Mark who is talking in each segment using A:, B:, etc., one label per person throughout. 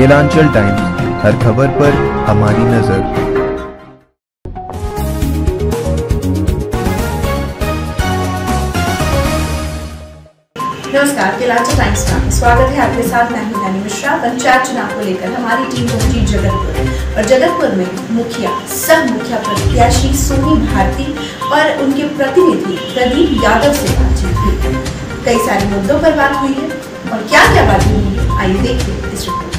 A: Kelanchal times, हर खबर पर हमारी नजर।
B: नमस्कार, केलांचल टाइम्स में स्वागत है आपके साथ। मैं हूं रानी मिश्रा। पंचायत चुनाव को लेकर हमारी टीम पहुंची जगतपुर और जगतपुर में सब मुखिया प्रत्याशी सोनी भारती और उनके प्रतिनिधि प्रदीप यादव से बातचीत हुई। कई सारे मुद्दों पर बात हुई है और क्या क्या बातें हुई है, आइए देखिए इस रिपोर्ट।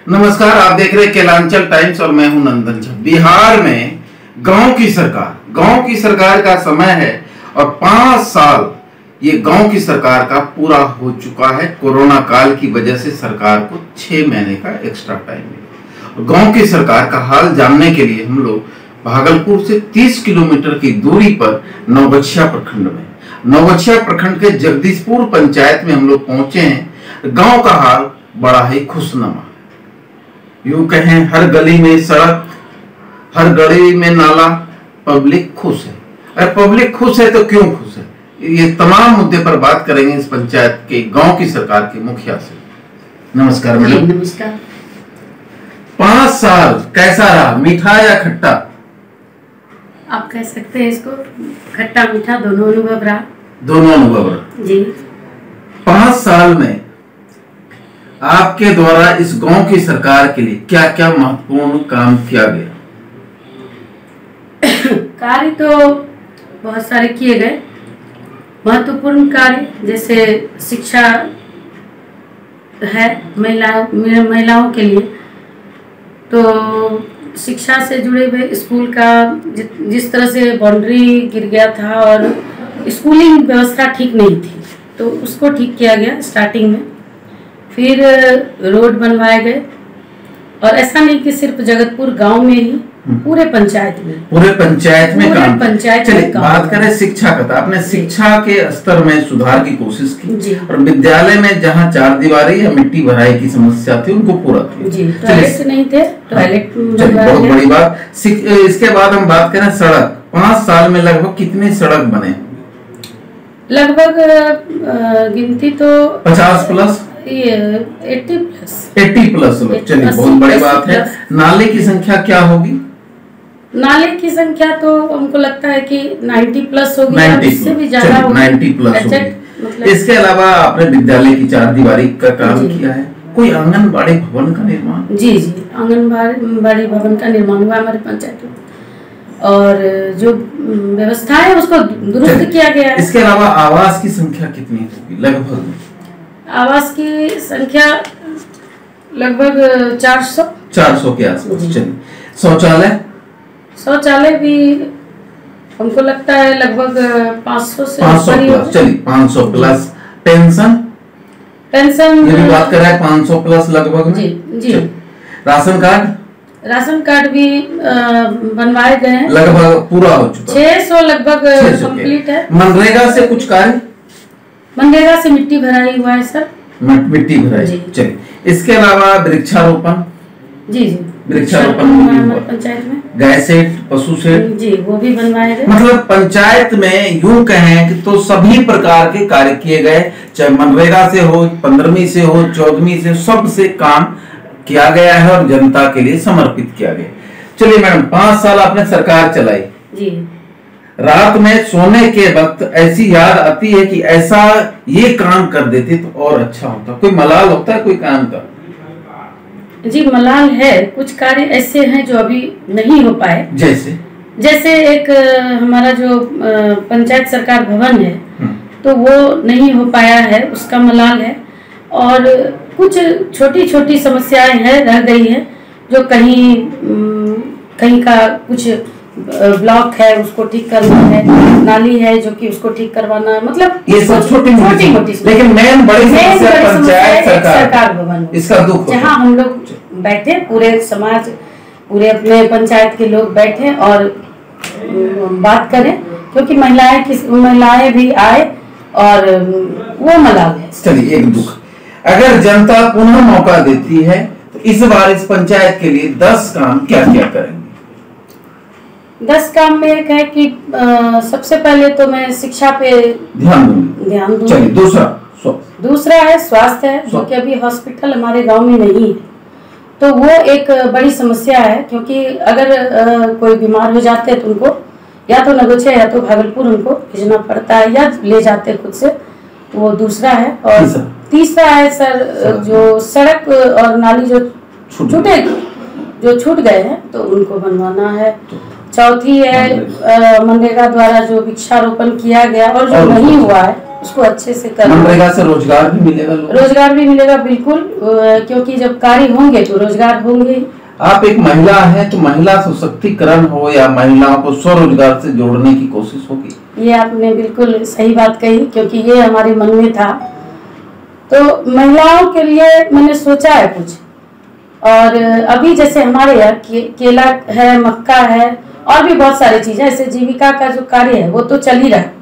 C: नमस्कार, आप देख रहे हैं केलांचल टाइम्स और मैं हूं नंदन झा। बिहार में गांव की सरकार का समय है और 5 साल ये गांव की सरकार का पूरा हो चुका है। कोरोना काल की वजह से सरकार को 6 महीने का एक्स्ट्रा टाइम मिला। गांव की सरकार का हाल जानने के लिए हम लोग भागलपुर से 30 किलोमीटर की दूरी पर नवगछिया प्रखंड के जगदीशपुर पंचायत में हम लोग पहुंचे हैं। गांव का हाल बड़ा ही खुशनुमा, यूं कहें हर गली में सड़क, हर गली में नाला, पब्लिक खुश है। अरे पब्लिक खुश है तो क्यों खुश है, ये तमाम मुद्दे पर बात करेंगे इस पंचायत के गांव की सरकार के मुखिया से। नमस्कार मैडम।
D: नमस्कार।
C: 5 साल कैसा रहा, मीठा या खट्टा?
D: आप कह सकते हैं इसको खट्टा मीठा दोनों अनुभव रहा जी।
C: 5 साल में आपके द्वारा इस गांव की सरकार के लिए क्या क्या महत्वपूर्ण काम किया गया?
D: कार्य तो बहुत सारे किए गए। महत्वपूर्ण कार्य जैसे शिक्षा है महिलाओं के लिए, तो शिक्षा से जुड़े हुए स्कूल का जिस तरह से बाउंड्री गिर गया था और स्कूलिंग व्यवस्था ठीक नहीं थी, तो उसको ठीक किया गया स्टार्टिंग में। फिर रोड बनवाए गए और ऐसा नहीं कि सिर्फ जगतपुर गांव में ही, पूरे पंचायत में काम।
C: चलिए बात करें शिक्षा का। आपने शिक्षा के स्तर में सुधार की कोशिश की और विद्यालय में जहां 4 दीवारी या मिट्टी भराई की समस्या थी उनको पूरा किया।
D: टॉयलेट नहीं थे, टॉयलेट
C: बहुत बड़ी बात। इसके बाद हम बात करें सड़क। 5 साल में लगभग कितनी सड़क बने?
D: लगभग गिनती तो
C: 50 प्लस,
D: 80
C: प्लस। चलिए बहुत बड़ी बात है। नाले की संख्या क्या होगी?
D: नाले की संख्या तो हमको लगता है कि 90 प्लस होगी, इससे भी ज्यादा होगी।
C: 90 प्लस होगी। इसके अलावा आपने विद्यालय की 4 दीवारी का काम किया है। कोई आंगनबाड़ी भवन का निर्माण?
D: जी, आंगनबाड़ी भवन का निर्माण हुआ हमारे पंचायत में और जो व्यवस्था है उसको दुरुस्त किया गया है।
C: इसके अलावा आवास की संख्या कितनी होगी लगभग?
D: आवास की संख्या लगभग 400
C: के आसपास। चलिए शौचालय
D: भी हमको लगता है लगभग 500 से
C: 500 प्लस। चलिए 500 प्लस। पेंशन ये भी बात कर रहे हैं 500 प्लस लगभग।
D: जी।
C: राशन
D: कार्ड भी बनवाए गए हैं,
C: लगभग पूरा हो चुका।
D: 600 लगभग कंप्लीट है।
C: मनरेगा से कुछ कार्य?
D: मनरेगा से मिट्टी भराई हुआ है सर,
C: मिट्टी भराई। चलिए इसके अलावा वृक्षारोपण?
D: जी
C: वृक्षारोपण
D: पंचायत में।
C: गाय सेट, पशु सेट
D: जी, वो भी बनवाए गए।
C: मतलब पंचायत में यूं कहें कि तो सभी प्रकार के कार्य किए गए, चाहे मनरेगा से हो, 15वीं से हो, 14वीं से, सबसे काम किया गया है और जनता के लिए समर्पित किया गया। चलिए मैडम, 5 साल आपने सरकार चलाई
D: जी।
C: रात में सोने के वक्त ऐसी याद आती है कि ऐसा ये काम कर देते तो और अच्छा होता? कोई मलाल होता है कोई काम का?
D: जी मलाल है, कुछ कार्य ऐसे हैं जो अभी नहीं हो पाए। जैसे एक हमारा जो पंचायत सरकार भवन है तो वो नहीं हो पाया है, उसका मलाल है। और कुछ छोटी छोटी समस्याएं हैं, रह गई हैं, जो कहीं का कुछ ब्लॉक है उसको ठीक करना है, नाली है जो कि उसको ठीक करवाना है, मतलब
C: ये सब छोटी मोटी। लेकिन मेन बड़ी समस्या पंचायत सरकार भवन, इसका दुख
D: जहाँ हम लोग बैठे, पूरे समाज, पूरे अपने पंचायत के लोग बैठे और बात करें, क्योंकि महिलाएं भी आए और वो मलाल है।
C: चलिए एक दुख, अगर जनता पुनः मौका देती है तो इस बार इस पंचायत के लिए 10 काम क्या क्या करेंगे?
D: 10 काम में एक है कि सबसे पहले तो मैं शिक्षा पे ध्यान दूंगी।
C: चलिए दूसरा है स्वास्थ्य है,
D: जो कि अभी हॉस्पिटल हमारे गांव में नहीं है, तो वो एक बड़ी समस्या है, क्योंकि अगर कोई बीमार हो जाते हैं तो उनको या तो नगोछिया या तो भागलपुर उनको भेजना पड़ता है, या ले जाते खुद से। वो दूसरा है। और तीसरा है सर, जो सड़क और नाली जो छूट गए हैं तो उनको बनवाना है। चौथी है मनरेगा द्वारा जो वृक्षारोपण किया गया और जो नहीं हुआ है उसको अच्छे से करना।
C: मनरेगा से रोजगार भी मिलेगा?
D: रोजगार भी मिलेगा, बिल्कुल, क्योंकि जब कार्य होंगे तो रोजगार होंगे।
C: आप एक महिला हैं तो महिला सशक्तिकरण हो या महिलाओं को स्वरोजगार से जोड़ने की कोशिश होगी?
D: ये आपने बिल्कुल सही बात कही, क्योंकि ये हमारे मन में था। तो महिलाओं के लिए मैंने सोचा है कुछ। और अभी जैसे हमारे यहाँ केला है, मक्का है और भी बहुत सारी चीजें, ऐसे जीविका का जो कार्य है वो तो चल ही रहा है।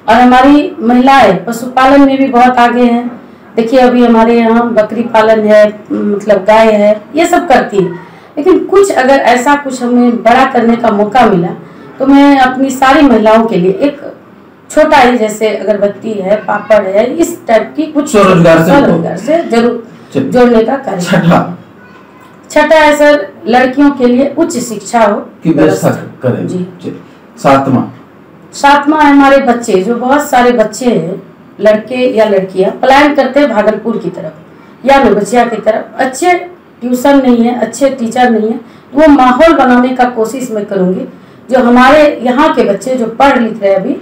D: और हमारी महिलाएं पशुपालन में भी बहुत आगे हैं। देखिए अभी हमारे यहाँ बकरी पालन है, मतलब गाय है, ये सब करती है। लेकिन कुछ अगर ऐसा कुछ हमें बड़ा करने का मौका मिला तो मैं अपनी सारी महिलाओं के लिए एक छोटा ही, जैसे अगरबत्ती है, पापड़ है, इस टाइप की कुछ स्वरोजगार से जरूर जोड़ने का कार्य। छठा है सर, लड़कियों के लिए उच्च शिक्षा हो
C: की व्यवस्था करें जी। सातवां
D: है हमारे बच्चे, जो बहुत सारे बच्चे हैं, लड़के या लड़कियां पलायन करते हैं भागलपुर की तरफ या नगोछिया की तरफ। अच्छे ट्यूशन नहीं है, अच्छे टीचर नहीं है, तो वो माहौल बनाने का कोशिश मैं करूंगी। जो हमारे यहाँ के बच्चे जो पढ़ लिख रहे हैं अभी,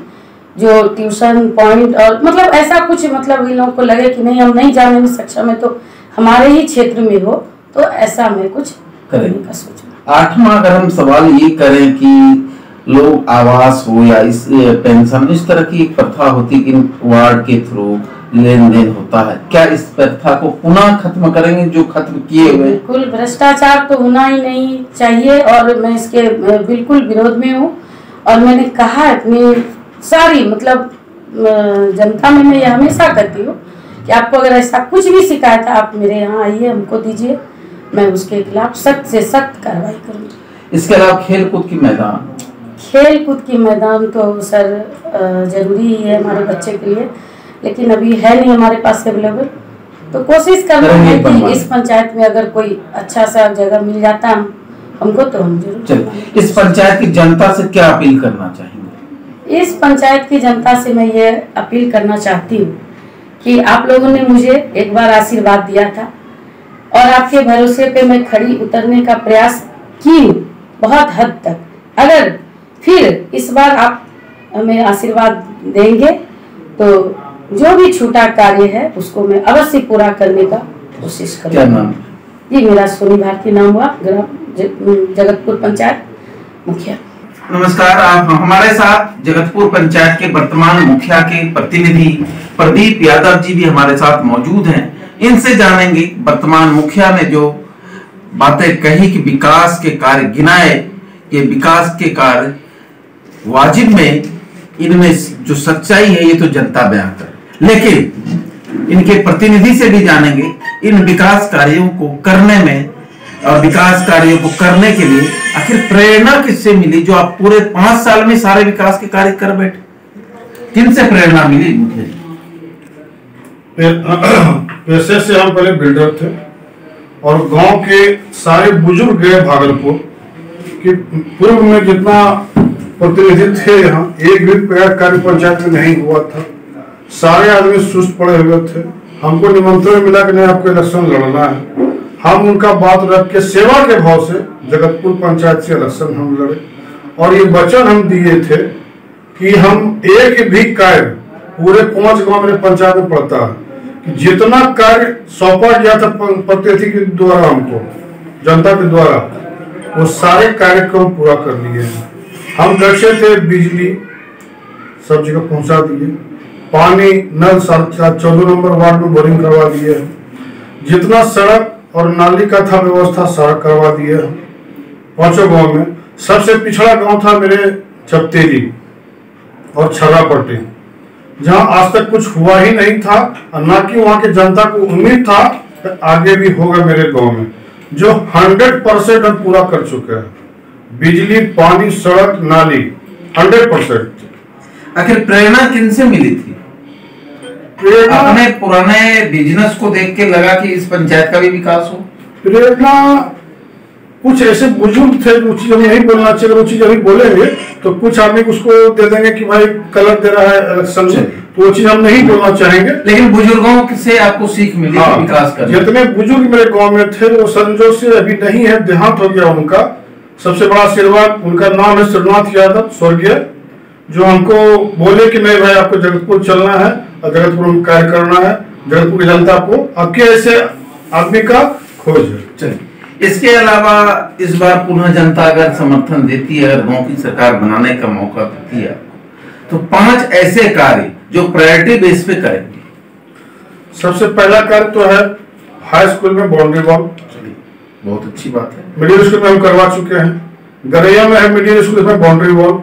D: जो ट्यूशन पॉइंट और मतलब ऐसा कुछ, मतलब इन लोगों को लगे कि नहीं हम नहीं जाने में सक्षम है तो हमारे ही क्षेत्र में हो, तो ऐसा मैं कुछ करने का सोचूं।
C: आठवां अगर हम सवाल ये करें कि लोग आवास हो या इस पेंशन, इस तरह की एक प्रथा होती है कि वार्ड के थ्रू लेन देन होता है, क्या इस प्रथा को पुनः खत्म करेंगे जो खत्म किए हुए?
D: बिल्कुल, भ्रष्टाचार तो होना ही नहीं चाहिए और मैं इसके बिल्कुल विरोध में हूँ। और मैंने कहा अपनी सारी मतलब जनता में मैं ये हमेशा कहती हूँ कि आपको अगर ऐसा कुछ भी शिकायत है आप मेरे यहाँ आइए, हमको दीजिए, मैं उसके खिलाफ सख्त से सख्त कार्रवाई करूँगी।
C: इसके अलावा खेल कूद की मैदान
D: तो सर जरूरी ही है हमारे बच्चे के लिए, लेकिन अभी है नहीं हमारे पास अवेलेबल। तो कोशिश करना है कि इस पंचायत में अगर कोई अच्छा सा जगह मिल जाता हमको तो हम जरूर।
C: इस पंचायत की जनता से क्या अपील करना चाहेंगे?
D: इस पंचायत की जनता से मैं ये अपील करना चाहती हूँ कि आप लोगों ने मुझे एक बार आशीर्वाद दिया था और आपके भरोसे पे मैं खड़ी उतरने का प्रयास की बहुत हद तक। अगर फिर इस बार आप हमें आशीर्वाद देंगे तो जो भी छोटा कार्य है उसको मैं अवश्य पूरा करने का कोशिश करूँगा।
C: क्या नाम?
D: जी मेरा सोनी भारती नाम हुआ, जगतपुर पंचायत मुखिया।
C: नमस्कार, आप हमारे साथ जगतपुर पंचायत के वर्तमान मुखिया के प्रतिनिधि प्रदीप यादव जी भी हमारे साथ मौजूद हैं। इनसे जानेंगे वर्तमान मुखिया ने जो बातें कही कि विकास के कार्य गिनाए, ये विकास के कार्य वाजिब में इनमें जो सच्चाई है ये तो जनता बयां करे, लेकिन इनके प्रतिनिधि से भी जानेंगे इन विकास कार्यों को करने में और विकास कार्यों को करने के लिए आखिर प्रेरणा किससे मिली, जो आप पूरे 5 साल में सारे विकास के कार्य कर बैठे? किनसे प्रेरणा मिली मुझे?
E: पेशे से हम पहले बिल्डर थे और गांव के सारे बुजुर्ग गए भागलपुर कि पूर्व में जितना प्रतिनिधि थे यहाँ एक भी कार्य पंचायत में नहीं हुआ था। सारे आदमी सुस्त पड़े हुए थे। हमको निमंत्रण मिला कि नहीं आपको इलेक्शन लड़ना है। हम उनका बात रख के सेवा के भाव से जगतपुर पंचायत से इलेक्शन हम लड़े और ये वचन हम दिए थे कि हम एक भी कार्य पूरे 5 गांव में पंचायत में पड़ता है कि जितना कार्य सौंपा गया था प्रतिनिधि के द्वारा हमको जनता के द्वारा वो सारे कार्यक्रम पूरा कर लिए हैं। हम लक्ष्य थे बिजली सब जगह पहुंचा दिए, पानी नल 14 नंबर वार्ड में बोरिंग करवा दिए, जितना सड़क और नाली का था व्यवस्था सारा करवा दिए 5 गांव में। सबसे पिछड़ा गांव था मेरे चपतेली और छर्रापट्टी, जहां आज तक कुछ हुआ ही नहीं था और न कि वहां की जनता को उम्मीद था कि आगे भी होगा मेरे गांव में, जो 100% हम पूरा कर चुके हैं। बिजली पानी सड़क नाली 100%।
C: आखिर प्रेरणा किनसे मिली थी?
E: प्रेरणा
C: अपने पुराने बिजनेस को देख के लगा कि इस पंचायत का भी विकास हो?
E: प्रेरणा कुछ ऐसे बुजुर्ग थे जो चीज हम नहीं बोलना चाहिए, वो चीज अभी बोलेंगे तो कुछ आदमी उसको दे देंगे कि भाई गलत दे रहा है इलेक्शन में, तो वो चीज हम नहीं बोलना चाहेंगे।
C: लेकिन बुजुर्गों से आपको सीख मिली विकास करने।
E: जितने बुजुर्ग मेरे गांव में थे वो संजोग से अभी नहीं है, देहांत हो गया उनका। सबसे बड़ा आशीर्वाद उनका नाम है श्रीनाथ यादव स्वर्गीय, जो हमको बोले कि नहीं भाई आपको जगतपुर चलना है और जगतपुर में कार्य करना है, जगतपुर की जनता को आपके ऐसे आदमी का खोज है।
C: चलिए, इसके अलावा इस बार पुनः जनता अगर समर्थन देती है, अगर गांव की सरकार बनाने का मौका देती है तो 5 ऐसे कार्य जो प्रायोरिटी बेस पे करेंगे।
E: सबसे पहला कार्य तो है हाई स्कूल में बाउंड्री वॉल।
C: बहुत अच्छी बात है।
E: मिडिल स्कूल में हम करवा चुके हैं, गरैया में है मिडिल स्कूल में बाउंड्री वॉल।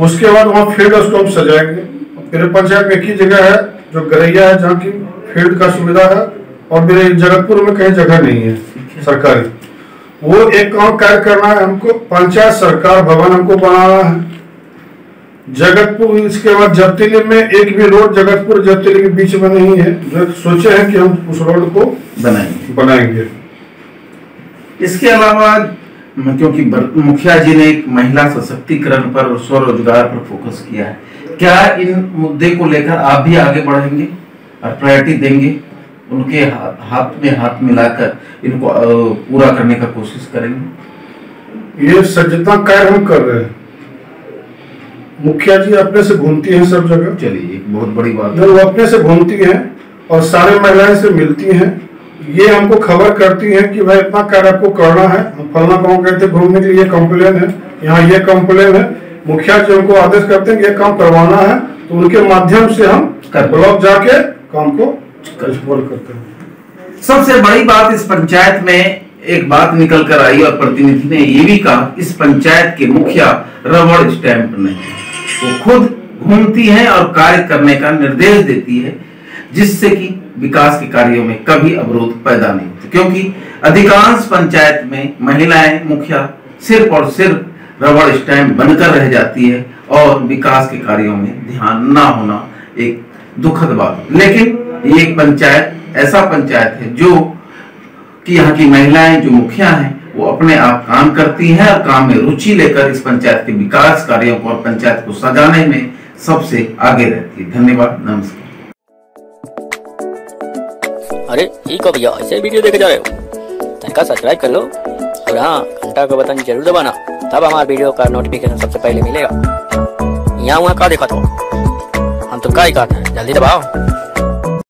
E: उसके बाद वहाँ फील्ड उसको हम सजाएंगे। मेरे पंचायत में एक ही जगह है जो गरैया है जहाँ की फील्ड का सुविधा है, और मेरे जगतपुर में कहीं जगह नहीं है सरकारी। वो एक काम कार्य करना है हमको, पंचायत सरकार भवन हमको बनाना है जगतपुर। इसके बाद जब्तीली में एक भी रोड जगतपुर जब्तीली के बीच में नहीं है, जो सोचे हैं कि हम उस रोड को बनाएंगे।
C: इसके अलावा क्योंकि मुखिया जी ने एक महिला सशक्तिकरण पर और स्वरोजगार पर फोकस किया है, क्या इन मुद्दे को लेकर आप भी आगे बढ़ेंगे और प्रायोरिटी देंगे, उनके हाथ में हाथ मिलाकर इनको पूरा करने का कोशिश करेंगे?
E: ये सचेतना कार्य हम कर रहे हैं। मुखिया जी अपने से घूमती हैं सब जगह।
C: चलिए, एक बहुत बड़ी बात है।
E: वो अपने से घूमती हैं और सारे महिलाएं से मिलती हैं, ये हमको खबर करती हैं कि भाई इतना कार्य आपको करना है। हम फलना गाँव गए थे घूमने के लिए, ये कंप्लेन है, यहाँ ये कंप्लेन है। मुखिया जी हमको आदेश करते हैं कि ये काम करवाना है, तो उनके माध्यम से हम ब्लॉक जाके काम को करते हैं।
C: सबसे बड़ी बात इस पंचायत में एक बात निकल कर आई और प्रतिनिधि ने ये भी कहा, इस पंचायत के मुखिया रबड़ स्टैंप नहीं, वो खुद घूमती हैं और कार्य करने का निर्देश देती है, जिससे कि विकास के कार्यों में कभी अवरोध पैदा नहीं होते। क्योंकि अधिकांश पंचायत में महिलाएं मुखिया सिर्फ और सिर्फ रबड़ स्टैंप बनकर रह जाती है और विकास के कार्यों में ध्यान ना होना एक दुखद बात है। लेकिन ये एक पंचायत ऐसा पंचायत है जो कि यहाँ की महिलाएं जो मुखिया हैं वो अपने आप काम करती हैं और काम में रुचि लेकर इस पंचायत के विकास कार्यों को और पंचायत को सजाने में सबसे आगे रहती है। धन्यवाद, नमस्कार।
F: अरे ठीक हो भैया, ऐसे वीडियो देखे जा रहे हो, तनिका सब्सक्राइब कर लो और हाँ घंटा का बटन जरूर दबाना, तब हमारे वीडियो का नोटिफिकेशन सबसे पहले मिलेगा। यहाँ वहाँ का देखा तो हम तो का ही कहते हैं, जल्दी दबाओ।